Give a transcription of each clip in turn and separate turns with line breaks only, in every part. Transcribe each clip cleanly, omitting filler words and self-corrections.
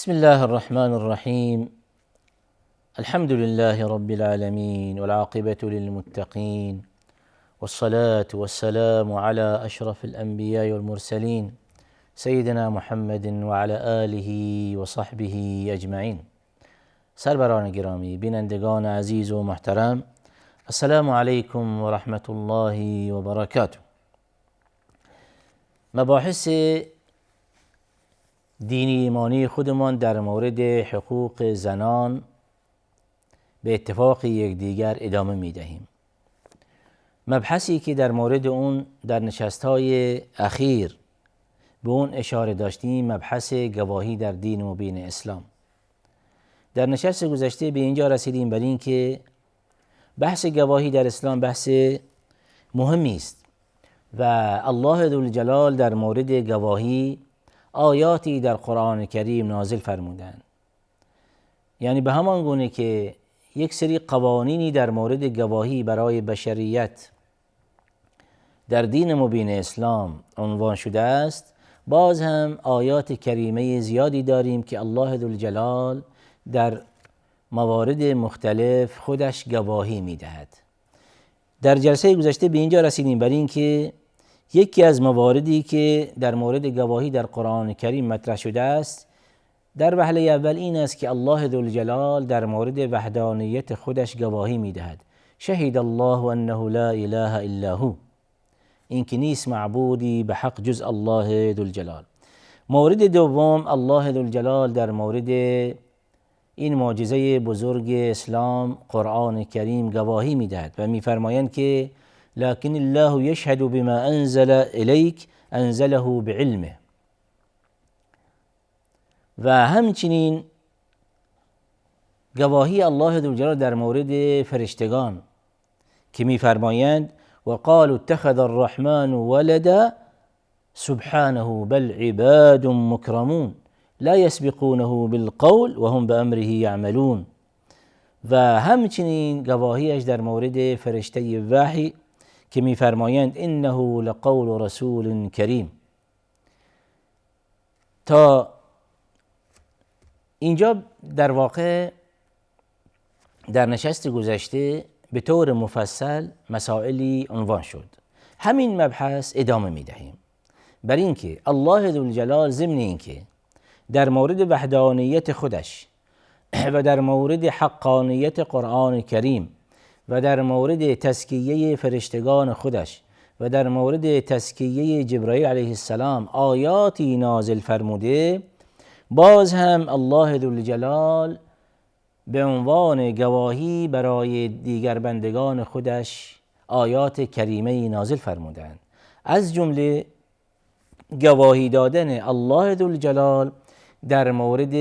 بسم الله الرحمن الرحيم. الحمد لله رب العالمين والعاقبة للمتقين والصلاة والسلام على أشرف الأنبياء والمرسلين سيدنا محمد وعلى آله وصحبه أجمعين. سروران گرامی، بینندگان عزیز و محترم، السلام علیکم و رحمت الله و برکاته. مباحث دینی ایمانی خودمان در مورد حقوق زنان به اتفاق یکدیگر ادامه می دهیم. مبحثی که در مورد اون در نشست‌های اخیر به اون اشاره داشتیم، مبحث گواهی در دین مبین اسلام. در نشست گذشته به اینجا رسیدیم بر این که بحث گواهی در اسلام بحث مهمی است و الله ذوالجلال در مورد گواهی آیاتی در قرآن کریم نازل فرمودند. یعنی به همان گونه که یک سری قوانینی در مورد گواهی برای بشریت در دین مبین اسلام عنوان شده است، باز هم آیات کریمه زیادی داریم که الله ذوالجلال در موارد مختلف خودش گواهی میدهد. در جلسه گذشته به اینجا رسیدیم بر این که یکی از مواردی که در مورد گواهی در قرآن کریم مطرح شده است در وهله اول این است که الله ذوالجلال در مورد وحدانیت خودش گواهی میدهد. شهید الله انه لا اله الا هو، این که نیست معبودی به حق جز الله ذوالجلال. مورد دوم، الله ذوالجلال در مورد این معجزه بزرگ اسلام قرآن کریم گواهی میدهد و میفرمایند که لكن الله يشهد بما انزل الیک انزله بعلمه. و همچنین گواهی الله ذوالجلال در مورد فرشتگان که میفرمایند و قالوا اتخذ الرحمن ولدا سبحانه بل عباد مکرمون لا يسبقونه بالقول وهم بأمره يعملون. و همچنین گواهیش در مورد فرشته وحی که میفرمایند انه لقول رسول کریم. تا اینجا در واقع در نشست گذشته به طور مفصل مسائلی عنوان شد. همین مبحث ادامه میدهیم بر اینکه الله ذوالجلال ضمن اینکه در مورد وحدانیت خودش و در مورد حقانیت قرآن کریم و در مورد تزکیه فرشتگان خودش و در مورد تزکیه جبرائیل علیه السلام آیاتی نازل فرموده، باز هم الله ذوالجلال به عنوان گواهی برای دیگر بندگان خودش آیات کریمه نازل فرمودند. از جمله گواهی دادن الله ذوالجلال در مورد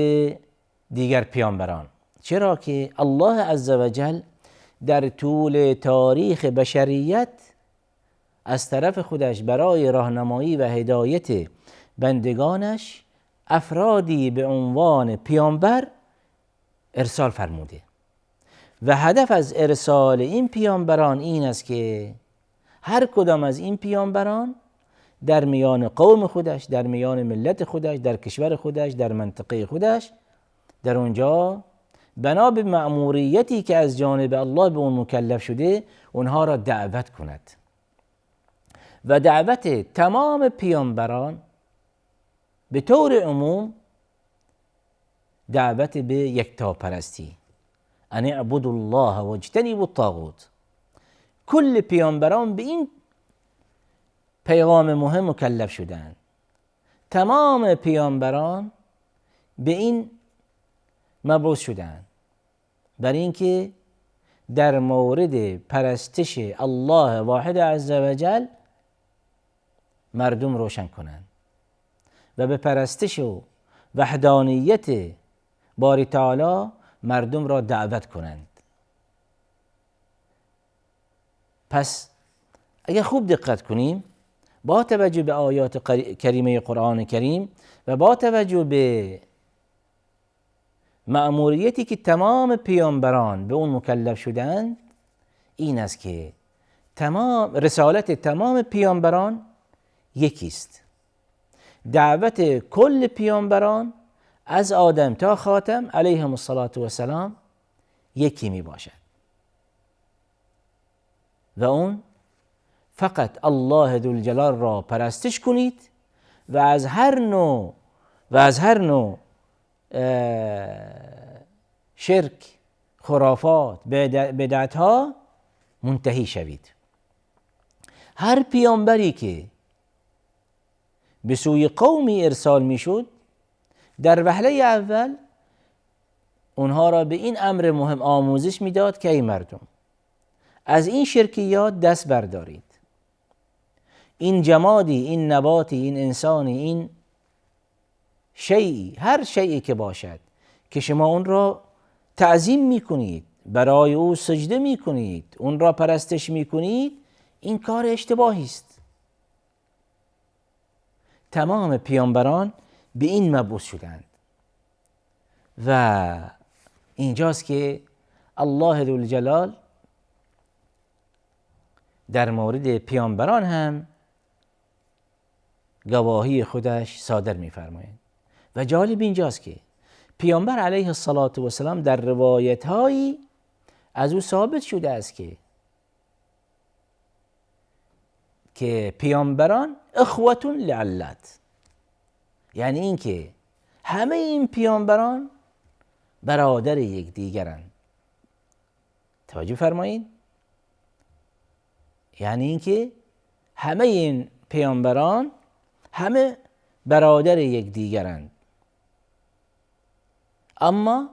دیگر پیامبران، چرا که الله عزوجل در طول تاریخ بشریت از طرف خودش برای راهنمایی و هدایت بندگانش افرادی به عنوان پیامبر ارسال فرموده و هدف از ارسال این پیامبران این است که هر کدام از این پیامبران در میان قوم خودش، در میان ملت خودش، در کشور خودش، در منطقه خودش، در اونجا بنا به مأموریتی که از جانب الله به اون مکلف شده اونها را دعوت کند. و دعوت تمام پیامبران به طور عموم دعوت به یکتاپرستی، ان اعبدوا الله واجتنبوا الطاغوت. کل پیامبران به این پیغام مهم مکلف شدند. تمام پیامبران به این مبعوث شدند برای اینکه در مورد پرستش الله واحد عزوجل مردم روشن کنند و به پرستش و وحدانیت باری تعالی مردم را دعوت کنند. پس اگر خوب دقت کنیم، با توجه به آیات کریمه قرآن کریم و با توجه به مأموریتی که تمام پیامبران به اون مکلف شدند، این است که رسالت تمام پیامبران یکی است. دعوت کل پیامبران از آدم تا خاتم علیهم السلام یکی می باشد و اون فقط الله ذوالجلال را پرستش کنید و از هر نوع شرک، خرافات، بدعت ها منتهی شوید. هر پیامبری که به سوی قومی ارسال می شد در وهله اول اونها را به این امر مهم آموزش میداد که ای مردم از این شرکیات دست بردارید. این جمادی، این نباتی، این انسانی، این شیئی، هر شیئی که باشد که شما اون را تعظیم میکنید، برای او سجده میکنید، اون را پرستش میکنید، این کار اشتباهی است. تمام پیامبران به این مبعوث شدند و اینجاست که الله ذوالجلال در مورد پیامبران هم گواهی خودش صادر می‌فرماید و جالب اینجاست که پیامبر علیه السلام در روایت‌هایی از او ثابت شده است که پیامبران اخوة لعلت، یعنی این که همه این پیامبران برادر یکدیگرند. توجه فرمایید، یعنی این که همه این پیامبران همه برادر یکدیگرند، اما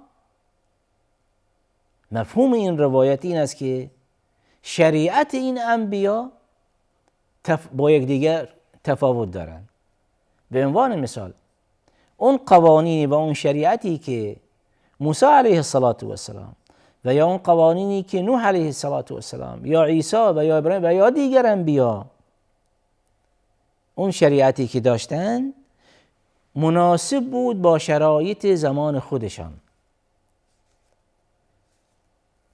مفهوم این روایت این است که شریعت این انبیا با یکدیگر تفاوت دارند. به عنوان مثال اون قوانینی و اون شریعتی که موسی علیه السلام و یا اون قوانینی که نوح علیه السلام یا عیسی و یا ابراهیم و یا دیگر انبیا اون شریعتی که داشتن مناسب بود با شرایط زمان خودشان.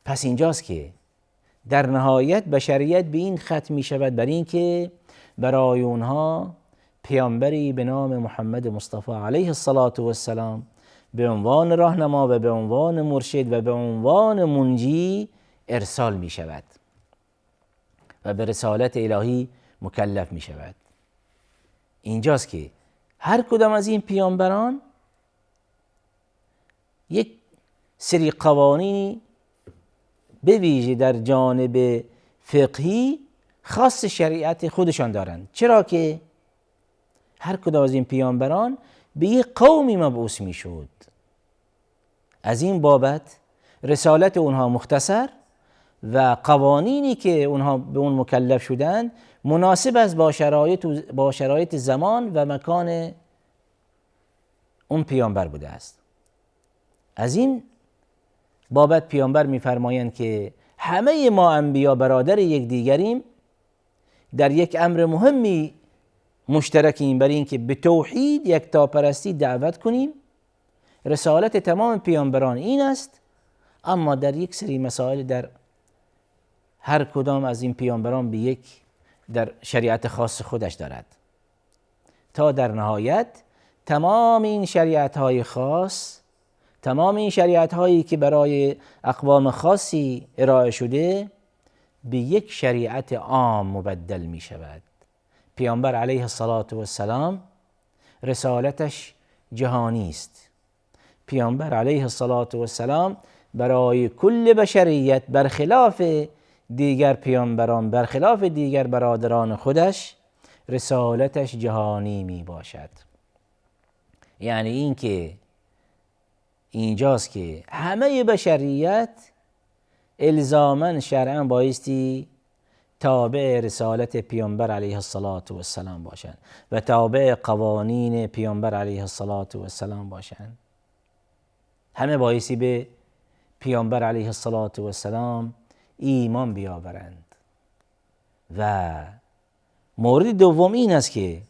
پس اینجاست که در نهایت بشریت به این ختم می شود، بر این که برای اونها پیامبری به نام محمد مصطفی علیه السلام به عنوان راهنما و به عنوان مرشد و به عنوان منجی ارسال می شود و به رسالت الهی مکلف می شود. اینجاست که هر کدام از این پیامبران یک سری قوانینی به ویژه در جانب فقهی خاص شریعت خودشان دارند، چرا که هر کدام از این پیامبران به یک قومی مبعوث می شد. از این بابت رسالت اونها مختصر و قوانینی که اونها به اون مکلف شدند مناسب است با شرایط زمان و مکان اون پیامبر بوده است. از این بابت پیامبر می‌فرمایند که همه ما انبیا برادر یکدیگریم، در یک امر مهمی مشترکیم، برای اینکه به توحید یکتاپرستی دعوت کنیم. رسالت تمام پیامبران این است، اما در یک سری مسائل در هر کدام از این پیامبران به یک در شریعت خاص خودش دارد، تا در نهایت تمام این شریعت‌های خاص، تمام این شریعت‌هایی که برای اقوام خاصی ارائه شده به یک شریعت عام مبدل می شود. پیامبر علیه السلام رسالتش جهانی است. پیامبر علیه السلام برای کل بشریت برخلاف دیگر پیامبران، برخلاف دیگر برادران خودش، رسالتش جهانی می باشد. یعنی این که اینجاست که همه بشریت الزاماً شرعاً بایستی تابع رسالت پیامبر علیه السلام باشند و تابع قوانین پیامبر علیه السلام باشند. همه بایستی به پیامبر علیه السلام ایمان بیاورند. و مورد دوم این است که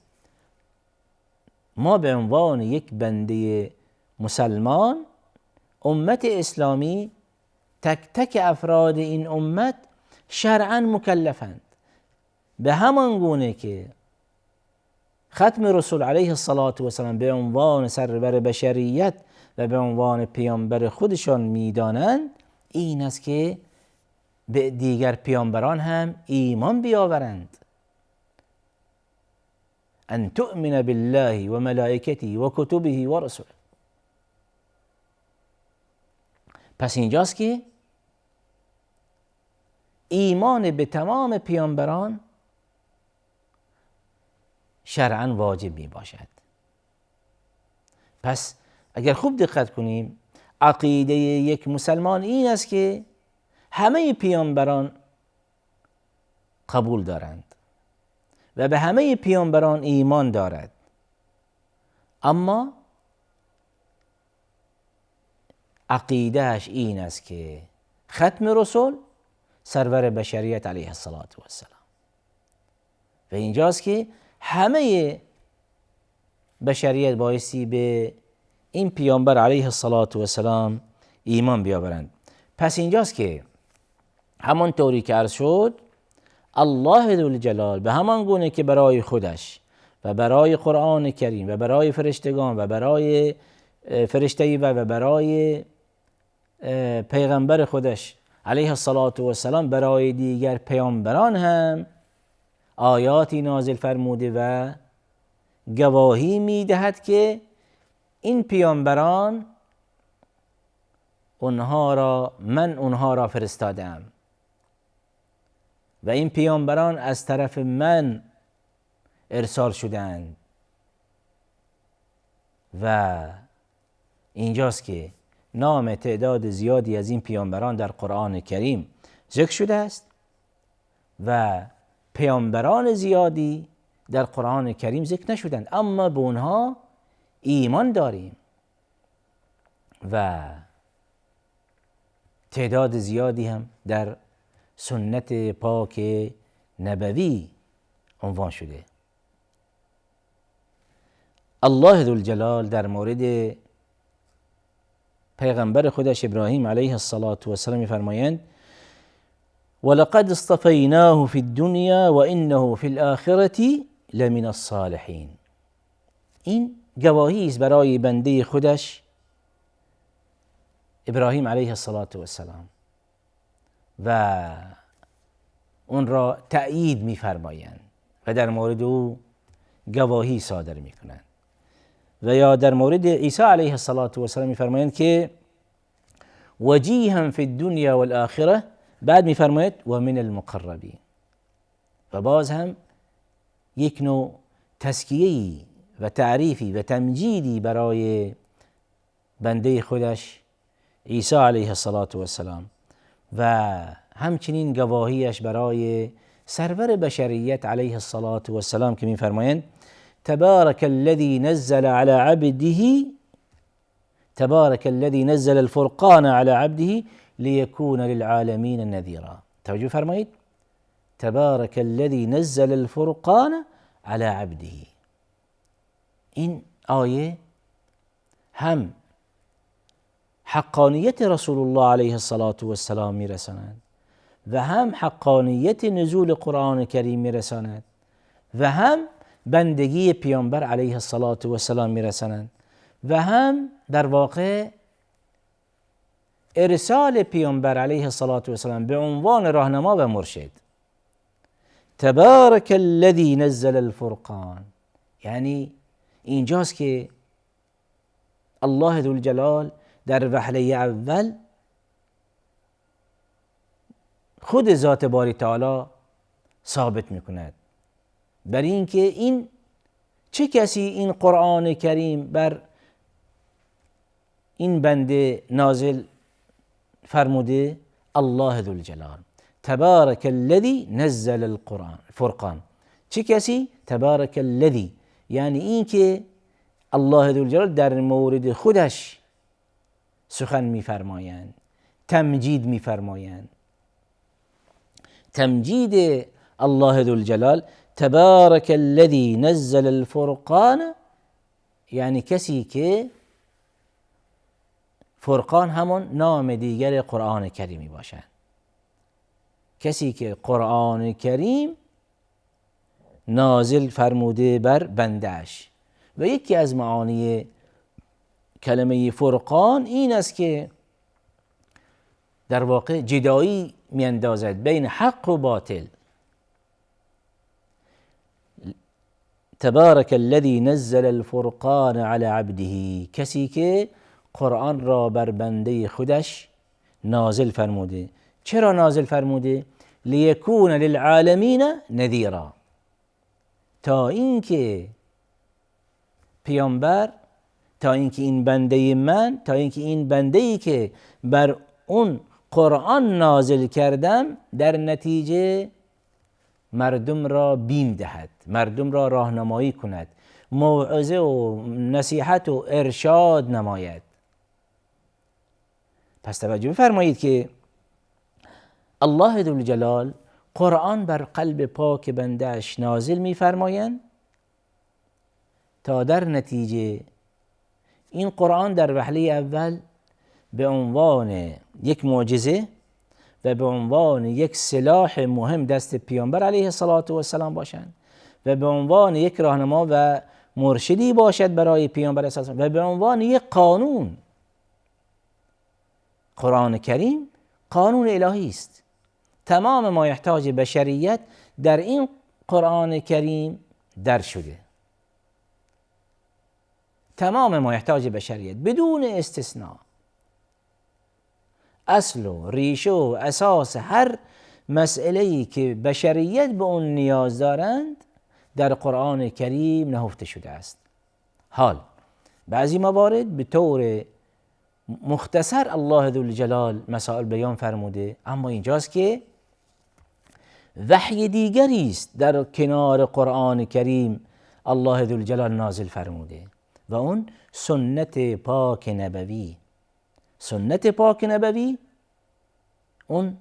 ما به عنوان یک بنده مسلمان، امت اسلامی، تک تک افراد این امت شرعاً مکلفند، به همان گونه که ختم رسول علیه السلام به عنوان سرور بشریت و به عنوان پیامبر خودشان میدانند، این است که به دیگر پیامبران هم ایمان بیاورند. ان تؤمن بالله و ملائکته و کتبه و رسوله. پس اینجاست که ایمان به تمام پیامبران شرعاً واجب می باشد. پس اگر خوب دقت کنیم، عقیده یک مسلمان این است که همه پیامبران قبول دارند و به همه پیامبران ایمان دارد، اما عقیدهش این است که ختم رسول سرور بشریت علیه السلام و اینجاست که همه بشریت بایستی به این پیامبر علیه السلام ایمان بیاورند. پس اینجاست که همان طوری که عرض شد، الله ذوالجلال به همان گونه که برای خودش و برای قرآن کریم و برای فرشتگان و برای فرشته و برای پیغمبر خودش علیه السلام برای دیگر پیامبران هم آیاتی نازل فرموده و گواهی میدهد که این پیامبران من اونها را فرستادم و این پیامبران از طرف من ارسال شدند. و اینجاست که نام تعداد زیادی از این پیامبران در قرآن کریم ذکر شده است و پیامبران زیادی در قرآن کریم ذکر نشدند، اما به اونها ایمان داریم و تعداد زیادی هم در سنت پاک نبوی عنوان شده. الله ذوالجلال در مورد پیغمبر خودش ابراهیم علیه السلام می‌فرمایند ولقد اصطفیناه فی الدنیا و انه فی الآخرة لمن الصالحین. این گواهی است برای بنده خودش ابراهیم علیه السلام و اون را تأیید می‌فرمایند و در مورد او گواهی صادر می‌کنند. و یا در مورد عیسی علیه السلام می‌فرمایند که وجیها فی الدنیا والآخرة، بعد می‌فرماید و من المقربین. و باز هم یک نوع تزکیه‌ای و تعریفی و تمجیدی برای بنده خودش عیسی علیه السلام و همچنین گواهیش برای سرور بشریت علیه السلام که می‌فرمایند تبارك الذي نزل على عبده تبارك الذي نزل الفرقان على عبده ليكون للعالمين نذيرا. توجه فرمایید تبارك الذي نزل الفرقان على عبده. این آیه هم حقانیت رسول الله علیه السلام میرساند و هم حقانیت نزول قرآن کریم میرساند و هم بندگی پیامبر علیه السلام میرسانند و هم در واقع ارسال پیامبر علیه السلام به عنوان راهنما و مرشد. تبارک الذی نزل الفرقان، یعنی اینجاست که الله ذوالجلال در وهله اول خود ذات باری تعالی ثابت میکند بر اینکه این چه کسی این قرآن کریم بر این بنده نازل فرموده؟ الله ذوالجلال. تبارک الذی نزل القرآن فرقان. چه کسی؟ تبارک الذی، یعنی این که الله ذوالجلال در مورد خودش سخن میفرمایند، تمجید میفرمایند. تمجید الله ذوالجلال تبارک الذی نزل الفرقان، یعنی کسی که فرقان همون نام دیگر قرآن کریمی باشد، کسی که قرآن کریم نازل فرموده بر بندهش. و یکی از معانی کلمه فرقان این است که در واقع جدایی میاندازد بین حق و باطل. تبارک الذی نزل الفرقان علی عبده، کسی که قرآن را بر بنده خودش نازل فرموده. چرا نازل فرموده؟ لیکون للعالمین نذیرا، تا اینکه پیامبر، تا اینکه این بنده من، تا اینکه این بنده‌ای که بر اون قرآن نازل کردم در نتیجه مردم را بیم دهد، مردم را راهنمایی کند، موعظه و نصیحت و ارشاد نماید. پس توجه بفرمایید که الله ذوالجلال قرآن بر قلب پاک بندهش نازل می‌فرمایند تا در نتیجه این قرآن در وهله اول به عنوان یک معجزه و به عنوان یک سلاح مهم دست پیامبر علیه السلام باشند و به عنوان یک راهنما و مرشدی باشد برای پیامبر علیه السلام و به عنوان یک قانون. قرآن کریم قانون الهی است. تمام ما یحتاج بشریت در این قرآن کریم در شده. تمام ما یحتاج بشریت بدون استثناء. اصل و ریشه و اساس هر مسئله‌ای که بشریت به اون نیاز دارند در قرآن کریم نهفته شده است. حال بعضی موارد به طور مختصر الله ذوالجلال مسائل بیان فرموده، اما اینجاست که وحی دیگری است در کنار قرآن کریم الله ذوالجلال نازل فرموده و اون سنت پاک نبوی. سنت پاک نبوی اون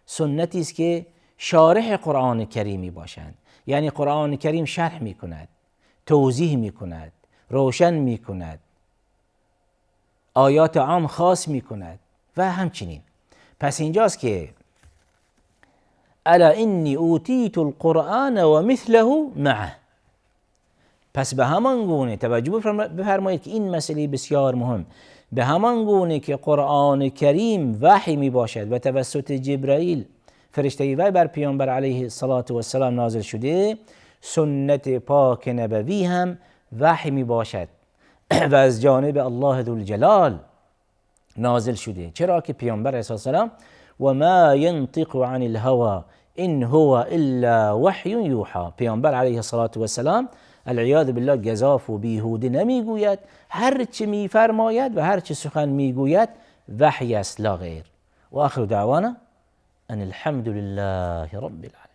سنتی است که شارح قرآن کریمی باشند، یعنی قرآن کریم شرح می کند، توضیح می کند، روشن می کند، آیات عام خاص می کند و همچنین. پس اینجاست که الا انی اوتیت القرآن و مثله معه. پس به همان گونه توجه بفرمایید که این مسئله بسیار مهم، به همان گونه که قرآن کریم وحی می باشد و توسط جبرائیل فرشته وحی بر پیامبر علیه السلام نازل شده، سنت پاک نبوی هم وحی می باشد و از جانب الله ذوالجلال نازل شده. چرا که پیامبر علیه السلام و ما ینطق عن الهوى ان هو الا وحی یوحى، پیامبر علیه السلام العیاذ بالله گزاف و بیهوده نمیگوید، هر چه میفرماید و هر چه سخن میگوید وحی است لا غیر. و آخر دعوانا ان الحمد لله رب العالمین.